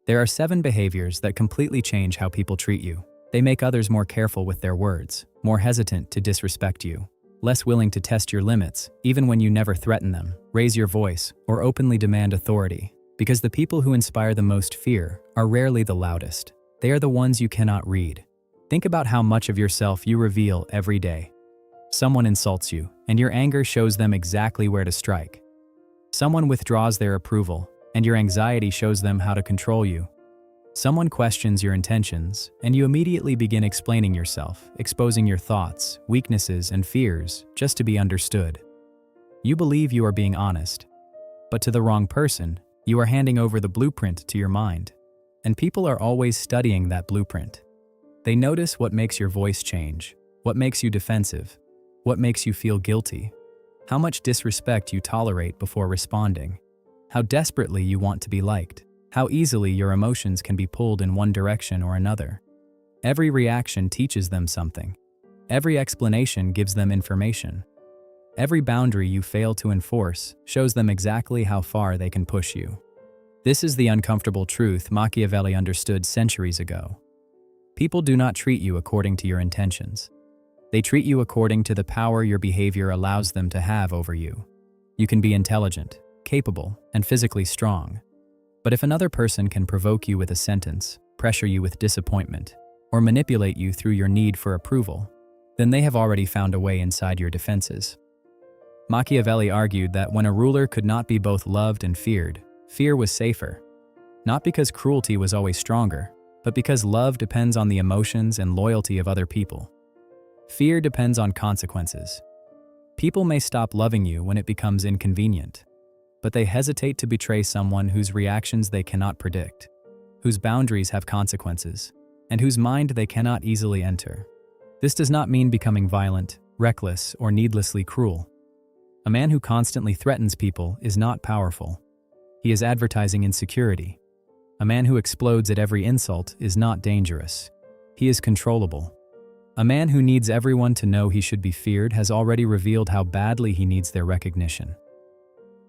There are 7 behaviors that completely change how people treat you. They make others more careful with their words, more hesitant to disrespect you, less willing to test your limits, even when you never threaten them, raise your voice, or openly demand authority. Because the people who inspire the most fear are rarely the loudest. They are the ones you cannot read. Think about how much of yourself you reveal every day. Someone insults you, and your anger shows them exactly where to strike. Someone withdraws their approval, and your anxiety shows them how to control you. Someone questions your intentions, and you immediately begin explaining yourself, exposing your thoughts, weaknesses, and fears just to be understood. You believe you are being honest, but to the wrong person, you are handing over the blueprint to your mind. And people are always studying that blueprint. They notice what makes your voice change, what makes you defensive, what makes you feel guilty, how much disrespect you tolerate before responding, how desperately you want to be liked, how easily your emotions can be pulled in one direction or another. Every reaction teaches them something. Every explanation gives them information. Every boundary you fail to enforce shows them exactly how far they can push you. This is the uncomfortable truth Machiavelli understood centuries ago. People do not treat you according to your intentions. They treat you according to the power your behavior allows them to have over you. You can be intelligent, capable, and physically strong. But if another person can provoke you with a sentence, pressure you with disappointment, or manipulate you through your need for approval, then they have already found a way inside your defenses. Machiavelli argued that when a ruler could not be both loved and feared, fear was safer. Not because cruelty was always stronger, but because love depends on the emotions and loyalty of other people. Fear depends on consequences. People may stop loving you when it becomes inconvenient, but they hesitate to betray someone whose reactions they cannot predict, whose boundaries have consequences, and whose mind they cannot easily enter. This does not mean becoming violent, reckless, or needlessly cruel. A man who constantly threatens people is not powerful. He is advertising insecurity. A man who explodes at every insult is not dangerous. He is controllable. A man who needs everyone to know he should be feared has already revealed how badly he needs their recognition.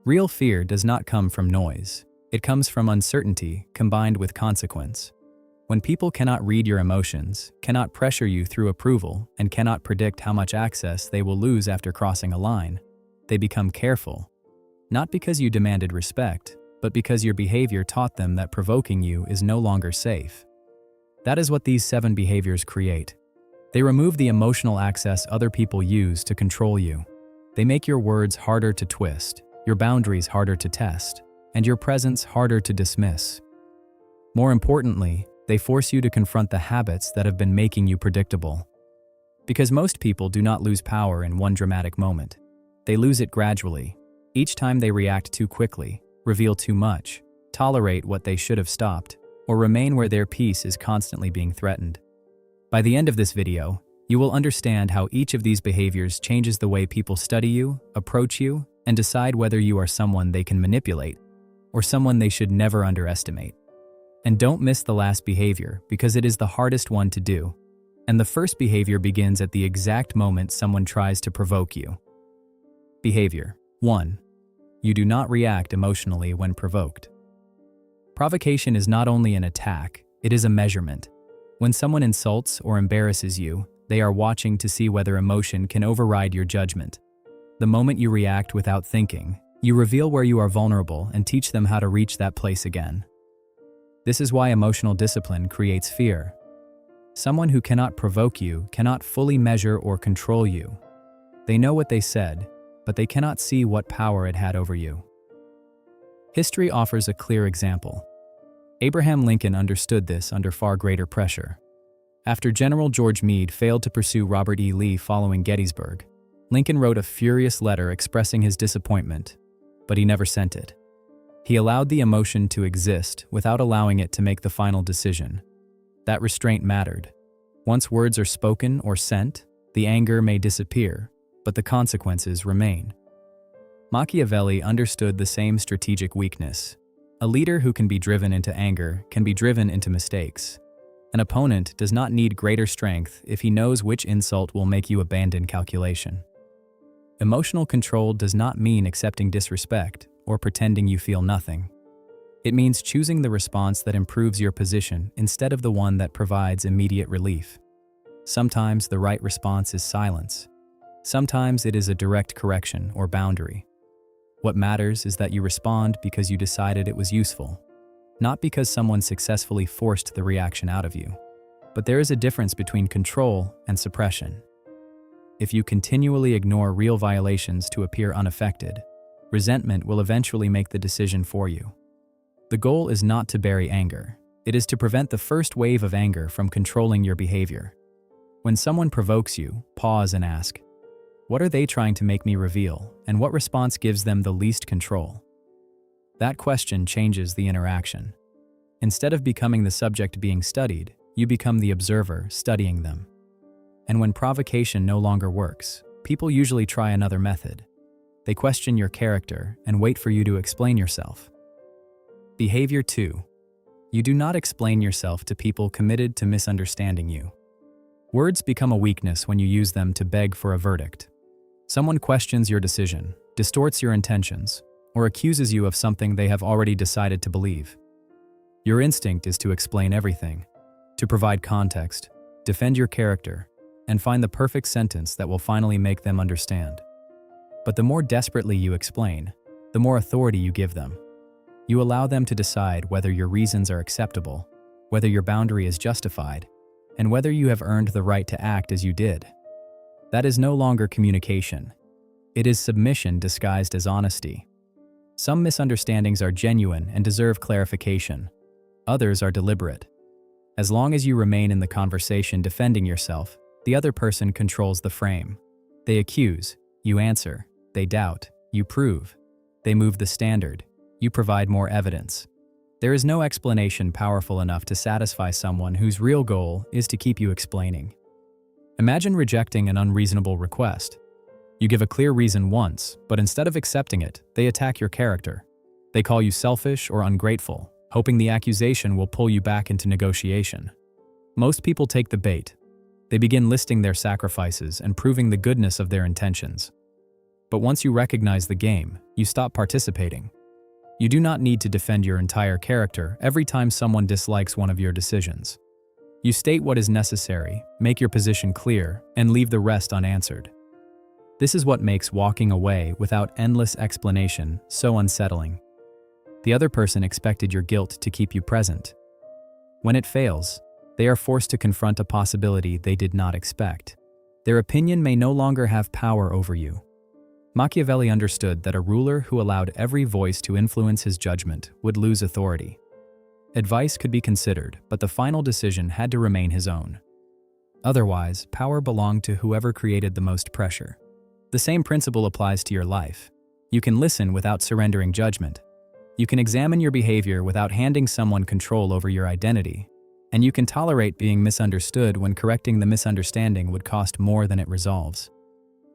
Real fear does not come from noise. It comes from uncertainty combined with consequence. When people cannot read your emotions, cannot pressure you through approval, and cannot predict how much access they will lose after crossing a line, they become careful. Not because you demanded respect, but because your behavior taught them that provoking you is no longer safe. That is what these 7 behaviors create. They remove the emotional access other people use to control you. They make your words harder to twist, your boundaries harder to test, and your presence harder to dismiss. More importantly, they force you to confront the habits that have been making you predictable. Because most people do not lose power in one dramatic moment. They lose it gradually, each time they react too quickly, reveal too much, tolerate what they should have stopped, or remain where their peace is constantly being threatened. By the end of this video, you will understand how each of these behaviors changes the way people study you, approach you, and decide whether you are someone they can manipulate or someone they should never underestimate. And don't miss the last behavior because it is the hardest one to do. And the first behavior begins at the exact moment someone tries to provoke you. Behavior 1. You do not react emotionally when provoked. Provocation is not only an attack, it is a measurement. When someone insults or embarrasses you, they are watching to see whether emotion can override your judgment. The moment you react without thinking, you reveal where you are vulnerable and teach them how to reach that place again. This is why emotional discipline creates fear. Someone who cannot provoke you cannot fully measure or control you. They know what they said, but they cannot see what power it had over you. History offers a clear example. Abraham Lincoln understood this under far greater pressure. After General George Meade failed to pursue Robert E. Lee following Gettysburg, Lincoln wrote a furious letter expressing his disappointment, but he never sent it. He allowed the emotion to exist without allowing it to make the final decision. That restraint mattered. Once words are spoken or sent, the anger may disappear, but the consequences remain. Machiavelli understood the same strategic weakness. A leader who can be driven into anger can be driven into mistakes. An opponent does not need greater strength if he knows which insult will make you abandon calculation. Emotional control does not mean accepting disrespect or pretending you feel nothing. It means choosing the response that improves your position instead of the one that provides immediate relief. Sometimes the right response is silence. Sometimes it is a direct correction or boundary. What matters is that you respond because you decided it was useful, not because someone successfully forced the reaction out of you. But there is a difference between control and suppression. If you continually ignore real violations to appear unaffected, resentment will eventually make the decision for you. The goal is not to bury anger. It is to prevent the first wave of anger from controlling your behavior. When someone provokes you, pause and ask, what are they trying to make me reveal, and what response gives them the least control? That question changes the interaction. Instead of becoming the subject being studied, you become the observer studying them. And when provocation no longer works, people usually try another method. They question your character and wait for you to explain yourself. Behavior 2. You do not explain yourself to people committed to misunderstanding you. Words become a weakness when you use them to beg for a verdict. Someone questions your decision, distorts your intentions, or accuses you of something they have already decided to believe. Your instinct is to explain everything, to provide context, defend your character, and find the perfect sentence that will finally make them understand. But the more desperately you explain, the more authority you give them. You allow them to decide whether your reasons are acceptable, whether your boundary is justified, and whether you have earned the right to act as you did. That is no longer communication. It is submission disguised as honesty. Some misunderstandings are genuine and deserve clarification. Others are deliberate. As long as you remain in the conversation defending yourself, the other person controls the frame. They accuse, you answer. They doubt, you prove. They move the standard, you provide more evidence. There is no explanation powerful enough to satisfy someone whose real goal is to keep you explaining. Imagine rejecting an unreasonable request. You give a clear reason once, but instead of accepting it, they attack your character. They call you selfish or ungrateful, hoping the accusation will pull you back into negotiation. Most people take the bait. They begin listing their sacrifices and proving the goodness of their intentions. But once you recognize the game, you stop participating. You do not need to defend your entire character every time someone dislikes one of your decisions. You state what is necessary, make your position clear, and leave the rest unanswered. This is what makes walking away without endless explanation so unsettling. The other person expected your guilt to keep you present. When it fails, they are forced to confront a possibility they did not expect. Their opinion may no longer have power over you. Machiavelli understood that a ruler who allowed every voice to influence his judgment would lose authority. Advice could be considered, but the final decision had to remain his own. Otherwise, power belonged to whoever created the most pressure. The same principle applies to your life. You can listen without surrendering judgment. You can examine your behavior without handing someone control over your identity. And you can tolerate being misunderstood when correcting the misunderstanding would cost more than it resolves.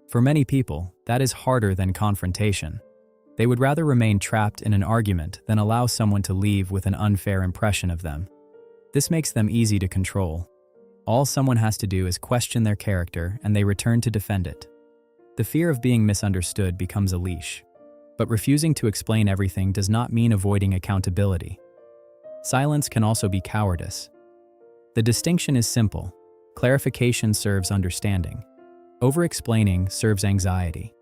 For many people, that is harder than confrontation. They would rather remain trapped in an argument than allow someone to leave with an unfair impression of them. This makes them easy to control. All someone has to do is question their character and they return to defend it. The fear of being misunderstood becomes a leash. But refusing to explain everything does not mean avoiding accountability. Silence can also be cowardice. The distinction is simple. Clarification serves understanding. Over-explaining serves anxiety.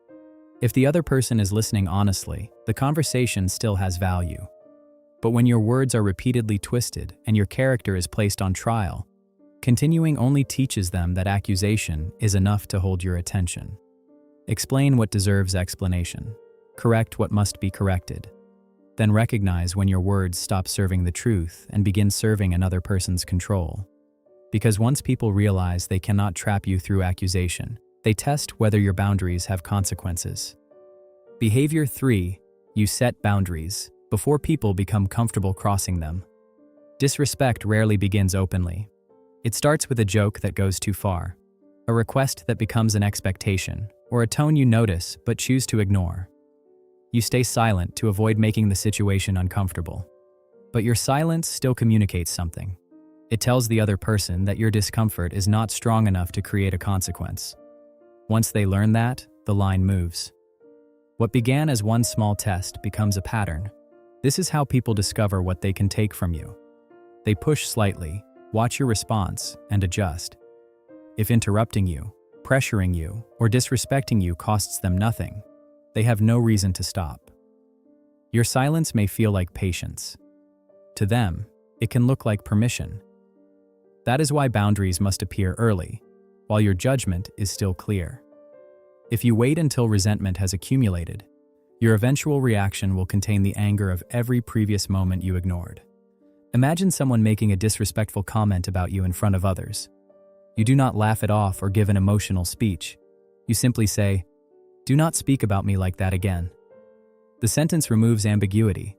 If the other person is listening honestly, the conversation still has value. But when your words are repeatedly twisted and your character is placed on trial, continuing only teaches them that accusation is enough to hold your attention. Explain what deserves explanation. Correct what must be corrected. Then recognize when your words stop serving the truth and begin serving another person's control. Because once people realize they cannot trap you through accusation, they test whether your boundaries have consequences. Behavior 3. You set boundaries before people become comfortable crossing them. Disrespect rarely begins openly. It starts with a joke that goes too far, a request that becomes an expectation, or a tone you notice but choose to ignore. You stay silent to avoid making the situation uncomfortable. But your silence still communicates something. It tells the other person that your discomfort is not strong enough to create a consequence. Once they learn that, the line moves. What began as one small test becomes a pattern. This is how people discover what they can take from you. They push slightly, watch your response, and adjust. If interrupting you, pressuring you, or disrespecting you costs them nothing, they have no reason to stop. Your silence may feel like patience. To them, it can look like permission. That is why boundaries must appear early, while your judgment is still clear. If you wait until resentment has accumulated, your eventual reaction will contain the anger of every previous moment you ignored. Imagine someone making a disrespectful comment about you in front of others. You do not laugh it off or give an emotional speech. You simply say, "Do not speak about me like that again." The sentence removes ambiguity,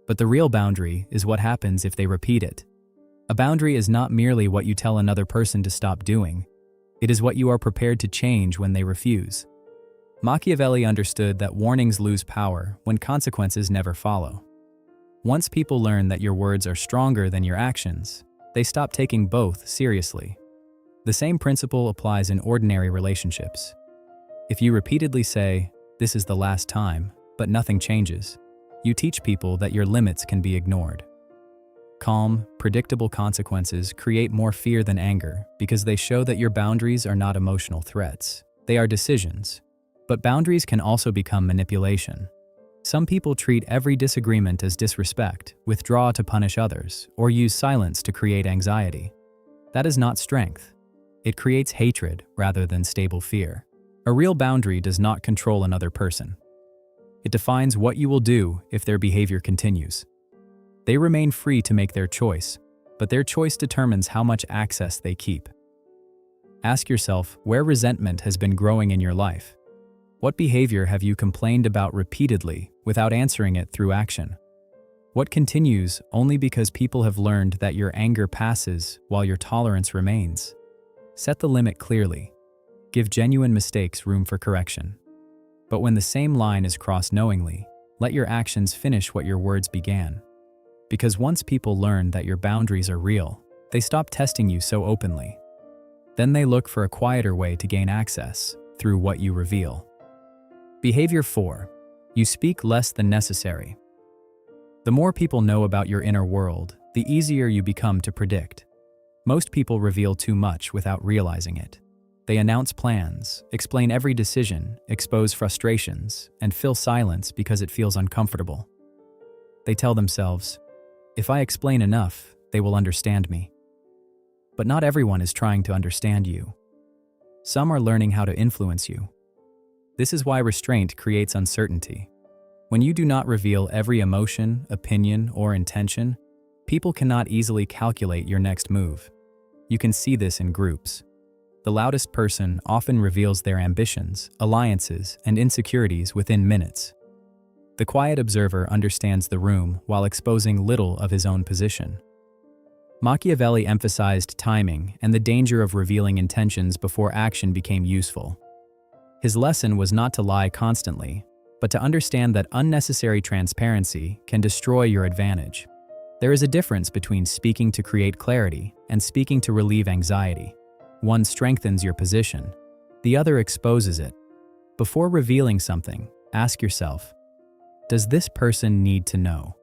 but the real boundary is what happens if they repeat it. A boundary is not merely what you tell another person to stop doing. It is what you are prepared to change when they refuse. Machiavelli understood that warnings lose power when consequences never follow. Once people learn that your words are stronger than your actions, they stop taking both seriously. The same principle applies in ordinary relationships. If you repeatedly say, "This is the last time," but nothing changes, you teach people that your limits can be ignored. Calm, predictable consequences create more fear than anger because they show that your boundaries are not emotional threats. They are decisions. But boundaries can also become manipulation. Some people treat every disagreement as disrespect, withdraw to punish others, or use silence to create anxiety. That is not strength. It creates hatred rather than stable fear. A real boundary does not control another person. It defines what you will do if their behavior continues. They remain free to make their choice, but their choice determines how much access they keep. Ask yourself where resentment has been growing in your life. What behavior have you complained about repeatedly without answering it through action? What continues only because people have learned that your anger passes while your tolerance remains? Set the limit clearly. Give genuine mistakes room for correction. But when the same line is crossed knowingly, let your actions finish what your words began. Because once people learn that your boundaries are real, they stop testing you so openly. Then they look for a quieter way to gain access through what you reveal. Behavior 4. You speak less than necessary. The more people know about your inner world, the easier you become to predict. Most people reveal too much without realizing it. They announce plans, explain every decision, expose frustrations, and fill silence because it feels uncomfortable. They tell themselves, "If I explain enough, they will understand me." But not everyone is trying to understand you. Some are learning how to influence you. This is why restraint creates uncertainty. When you do not reveal every emotion, opinion, or intention, people cannot easily calculate your next move. You can see this in groups. The loudest person often reveals their ambitions, alliances, and insecurities within minutes. The quiet observer understands the room while exposing little of his own position. Machiavelli emphasized timing and the danger of revealing intentions before action became useful. His lesson was not to lie constantly, but to understand that unnecessary transparency can destroy your advantage. There is a difference between speaking to create clarity and speaking to relieve anxiety. One strengthens your position, the other exposes it. Before revealing something, ask yourself, does this person need to know?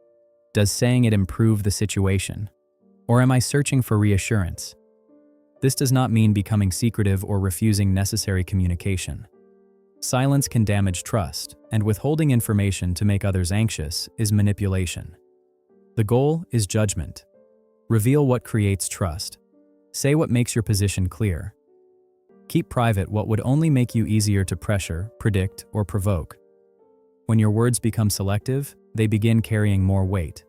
Does saying it improve the situation? Or am I searching for reassurance? This does not mean becoming secretive or refusing necessary communication. Silence can damage trust, and withholding information to make others anxious is manipulation. The goal is judgment. Reveal what creates trust. Say what makes your position clear. Keep private what would only make you easier to pressure, predict, or provoke. When your words become selective, they begin carrying more weight.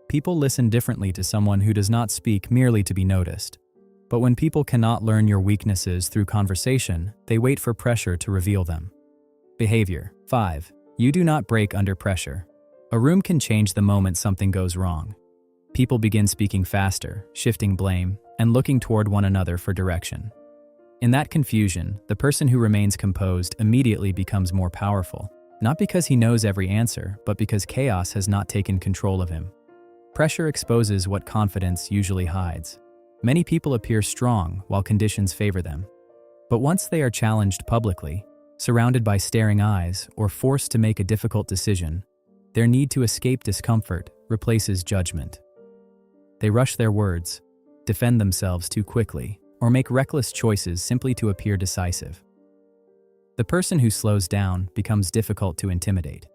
People listen differently to someone who does not speak merely to be noticed. But when people cannot learn your weaknesses through conversation, they wait for pressure to reveal them. Behavior 5. You do not break under pressure. A room can change the moment something goes wrong. People begin speaking faster, shifting blame, and looking toward one another for direction. In that confusion, the person who remains composed immediately becomes more powerful, not because he knows every answer, but because chaos has not taken control of him. Pressure exposes what confidence usually hides. Many people appear strong while conditions favor them. But once they are challenged publicly, surrounded by staring eyes, or forced to make a difficult decision, Their need to escape discomfort replaces judgment. They rush their words, defend themselves too quickly, or make reckless choices simply to appear decisive. The person who slows down becomes difficult to intimidate.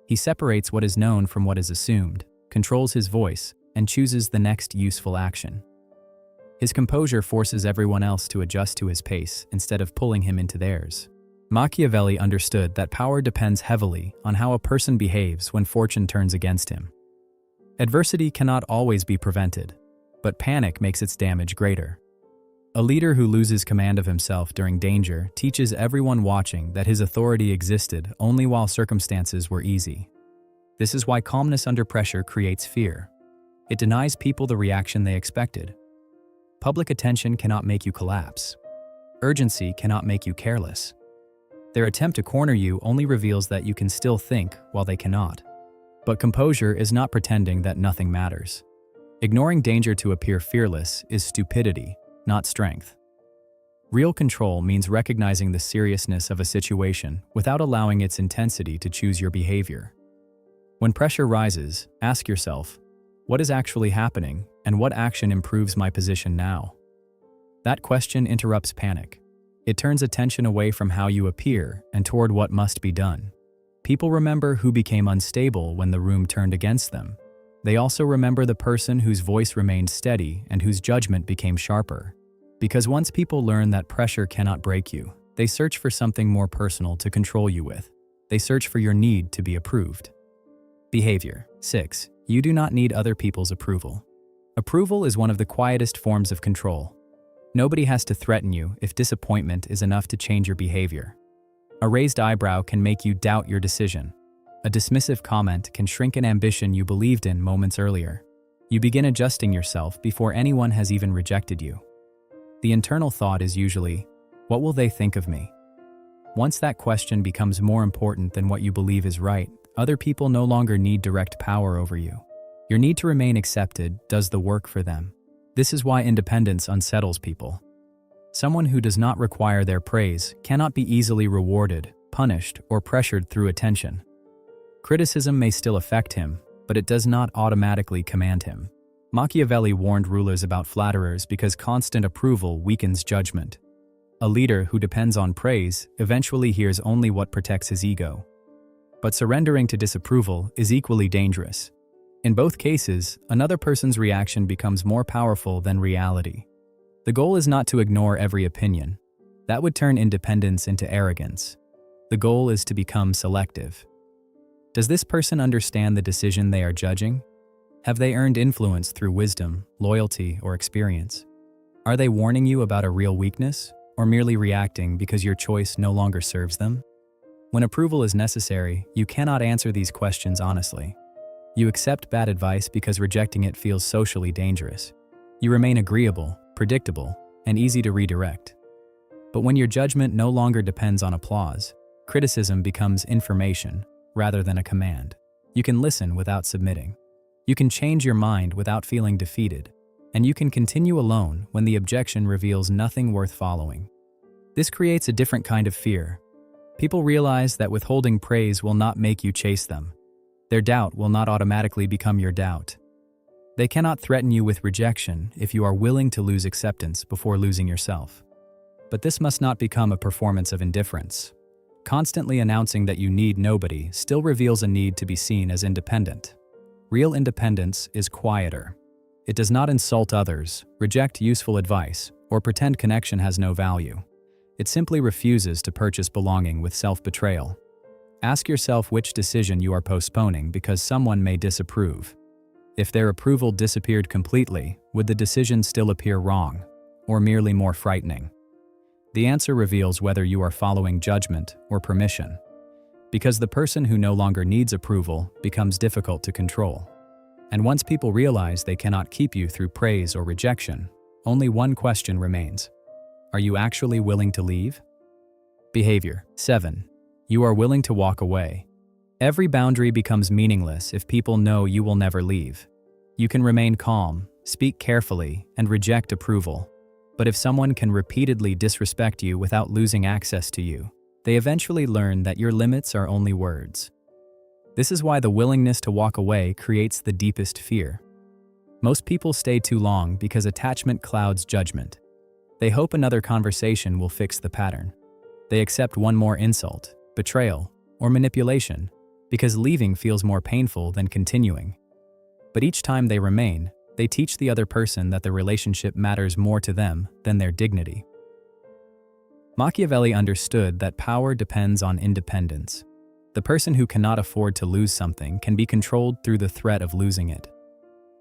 He separates what is known from what is assumed, controls his voice, and chooses the next useful action. His composure forces everyone else to adjust to his pace instead of pulling him into theirs. Machiavelli understood that power depends heavily on how a person behaves when fortune turns against him. Adversity cannot always be prevented, but panic makes its damage greater. A leader who loses command of himself during danger teaches everyone watching that his authority existed only while circumstances were easy. This is why calmness under pressure creates fear. It denies people the reaction they expected. Public attention cannot make you collapse. Urgency cannot make you careless. Their attempt to corner you only reveals that you can still think while they cannot. But composure is not pretending that nothing matters. Ignoring danger to appear fearless is stupidity, not strength. Real control means recognizing the seriousness of a situation without allowing its intensity to choose your behavior. When pressure rises, ask yourself, what is actually happening and what action improves my position now? That question interrupts panic. It turns attention away from how you appear and toward what must be done. People remember who became unstable when the room turned against them. They also remember the person whose voice remained steady and whose judgment became sharper. Because once people learn that pressure cannot break you, they search for something more personal to control you with. They search for your need to be approved. Behavior. 6. You do not need other people's approval. Approval is one of the quietest forms of control. Nobody has to threaten you if disappointment is enough to change your behavior. A raised eyebrow can make you doubt your decision. A dismissive comment can shrink an ambition you believed in moments earlier. You begin adjusting yourself before anyone has even rejected you. The internal thought is usually, what will they think of me? Once that question becomes more important than what you believe is right, other people no longer need direct power over you. Your need to remain accepted does the work for them. This is why independence unsettles people. Someone who does not require their praise cannot be easily rewarded, punished, or pressured through attention. Criticism may still affect him, but it does not automatically command him. Machiavelli warned rulers about flatterers because constant approval weakens judgment. A leader who depends on praise eventually hears only what protects his ego. But surrendering to disapproval is equally dangerous. In both cases, another person's reaction becomes more powerful than reality. The goal is not to ignore every opinion. That would turn independence into arrogance. The goal is to become selective. Does this person understand the decision they are judging? Have they earned influence through wisdom, loyalty, or experience? Are they warning you about a real weakness, or merely reacting because your choice no longer serves them? When approval is necessary, you cannot answer these questions honestly. You accept bad advice because rejecting it feels socially dangerous. You remain agreeable, predictable, and easy to redirect. But when your judgment no longer depends on applause, criticism becomes information rather than a command. You can listen without submitting. You can change your mind without feeling defeated. And you can continue alone when the objection reveals nothing worth following. This creates a different kind of fear. People realize that withholding praise will not make you chase them. Their doubt will not automatically become your doubt. They cannot threaten you with rejection if you are willing to lose acceptance before losing yourself. But this must not become a performance of indifference. Constantly announcing that you need nobody still reveals a need to be seen as independent. Real independence is quieter. It does not insult others, reject useful advice, or pretend connection has no value. It simply refuses to purchase belonging with self-betrayal. Ask yourself which decision you are postponing because someone may disapprove. If their approval disappeared completely, would the decision still appear wrong, or merely more frightening? The answer reveals whether you are following judgment or permission. Because the person who no longer needs approval becomes difficult to control. And once people realize they cannot keep you through praise or rejection, only one question remains. Are you actually willing to leave? Behavior. 7. You are willing to walk away. Every boundary becomes meaningless if people know you will never leave. You can remain calm, speak carefully, and reject approval. But if someone can repeatedly disrespect you without losing access to you, they eventually learn that your limits are only words. This is why the willingness to walk away creates the deepest fear. Most people stay too long because attachment clouds judgment. They hope another conversation will fix the pattern. They accept one more insult, betrayal, or manipulation because leaving feels more painful than continuing. But each time they remain, they teach the other person that the relationship matters more to them than their dignity. Machiavelli understood that power depends on independence. The person who cannot afford to lose something can be controlled through the threat of losing it.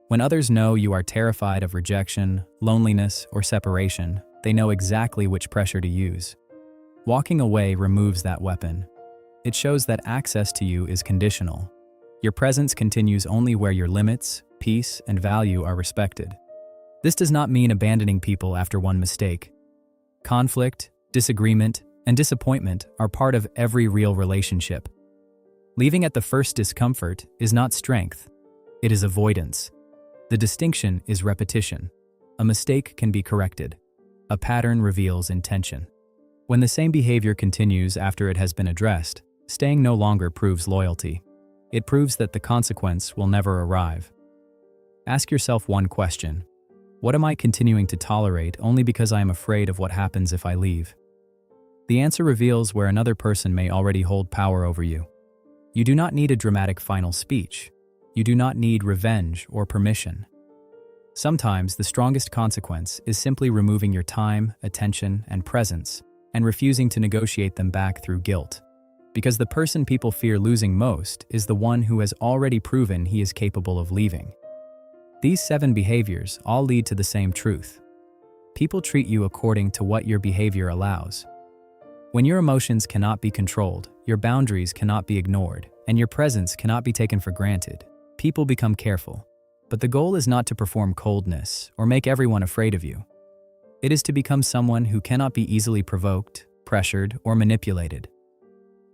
When others know you are terrified of rejection, loneliness, or separation, they know exactly which pressure to use. Walking away removes that weapon. It shows that access to you is conditional. Your presence continues only where your limits, peace, and value are respected. This does not mean abandoning people after one mistake. Conflict, disagreement, and disappointment are part of every real relationship. Leaving at the first discomfort is not strength, it is avoidance. The distinction is repetition. A mistake can be corrected. A pattern reveals intention. When the same behavior continues after it has been addressed, staying no longer proves loyalty. It proves that the consequence will never arrive. Ask yourself one question. What am I continuing to tolerate only because I am afraid of what happens if I leave? The answer reveals where another person may already hold power over you. You do not need a dramatic final speech. You do not need revenge or permission. Sometimes the strongest consequence is simply removing your time, attention, and presence, and refusing to negotiate them back through guilt. Because the person people fear losing most is the one who has already proven he is capable of leaving. These 7 behaviors all lead to the same truth. People treat you according to what your behavior allows. When your emotions cannot be controlled, your boundaries cannot be ignored, and your presence cannot be taken for granted, people become careful. But the goal is not to perform coldness or make everyone afraid of you. It is to become someone who cannot be easily provoked, pressured, or manipulated.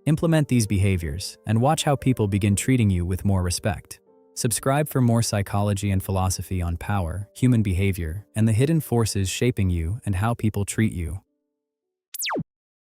Implement these behaviors and watch how people begin treating you with more respect. Subscribe for more psychology and philosophy on power, human behavior, and the hidden forces shaping you and how people treat you.